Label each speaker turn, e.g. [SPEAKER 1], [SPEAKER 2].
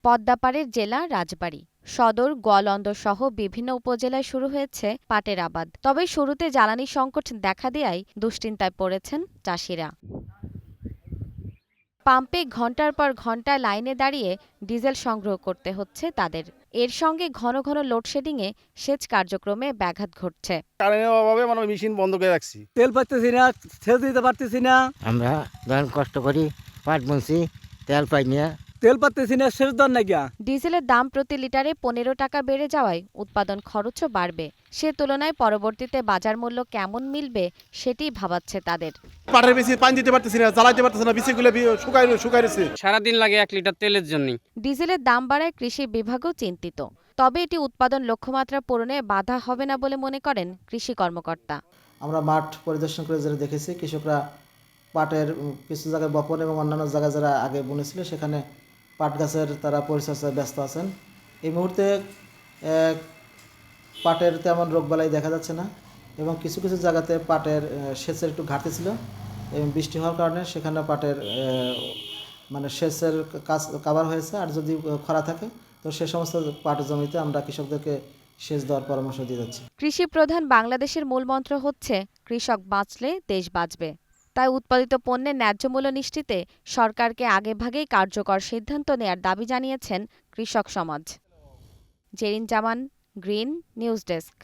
[SPEAKER 1] পদ্মাপাড়ের জেলা রাজবাড়ী, সদর, গোয়ালন্দ সহ বিভিন্ন উপজেলায় শুরু হয়েছে পাটের আবাদ। তবে শুরুতে জ্বালানি সংকট দেখা দেয়ায় দুশ্চিন্তায় পড়েছেন চাষিরা। পাম্পে ঘণ্টার পর ঘণ্টা লাইনে দাঁড়িয়ে ডিজেল সংগ্রহ করতে হচ্ছে তাদের। এর সঙ্গে ঘন ঘন লোডশেডিংয়ে সেচ কার্যক্রমে ব্যাঘাত ঘটছে।
[SPEAKER 2] কারেন্টের অভাবে মেশিন বন্ধ করে রাখছি।
[SPEAKER 3] তেল পাইতেছি না, সেচ দিতে পারতেছি না।
[SPEAKER 4] আমরা ধরেন কষ্ট করি, পাট বুনছি, তেল পাই না।
[SPEAKER 3] তেল পাইতেছি না, সেচ দেওয়ার নাই গিয়া।
[SPEAKER 1] ডিজেলের দাম প্রতি লিটারে ১৫ টাকা বেড়ে যাওয়ায় উৎপাদন খরচও বাড়বে। সে তুলনায় পরবর্তীতে বাজার মূল্য কেমন মিলবে সেটিই ভাবাচ্ছে তাদের।
[SPEAKER 2] পাটের বেশি পানি দিতে পারতেছি না, জ্বালাইতে পারতেছি না, বিচিগুলো শুকাই রয়েছে।
[SPEAKER 5] সারাদিন লাগে 1 লিটার তেলের জন্যই।
[SPEAKER 1] ডিজেলের দাম বাড়ায় কৃষি বিভাগও চিন্তিত। তবে এটি উৎপাদন লক্ষ্যমাত্রা পূরণে বাধা হবে না বলে মনে করেন কৃষি কর্মকর্তা।
[SPEAKER 6] আমরা মাঠ পরিদর্শন করে যেটা দেখেছি, কৃষকরা পাটের কিছু জায়গায় বপন এবং অন্যান্য জায়গায় যারা আগে বুনেছিল সেখানে পাট গাছের তারা পরিচর্যায় ব্যস্ত আছেন। এই মুহূর্তে পাটের তেমন রোগবালাই দেখা যাচ্ছে না এবং কিছু কিছু জায়গাতে পাটের সেচের একটু ঘাটতি ছিল এবং বৃষ্টি হওয়ার কারণে সেখানে পাটের সেচের কাজ কাভার হয়েছে। আর যদি খরা থাকে তো সে সমস্ত পাট জমিতে আমরা কৃষকদেরকে সেচ দেওয়ার পরামর্শ দিয়ে যাচ্ছি।
[SPEAKER 1] কৃষি প্রধান বাংলাদেশের মূল মন্ত্র হচ্ছে কৃষক বাঁচলে দেশ বাঁচবে। তাই উৎপাদিত পণ্যের ন্যায্য মূল্য নিশ্চিতে সরকারকে আগেভাগেই কার্যকর সিদ্ধান্ত নেয়ার দাবি জানিয়েছেন কৃষক সমাজ। জেরিন জামান, গ্রিন নিউজ ডেস্ক।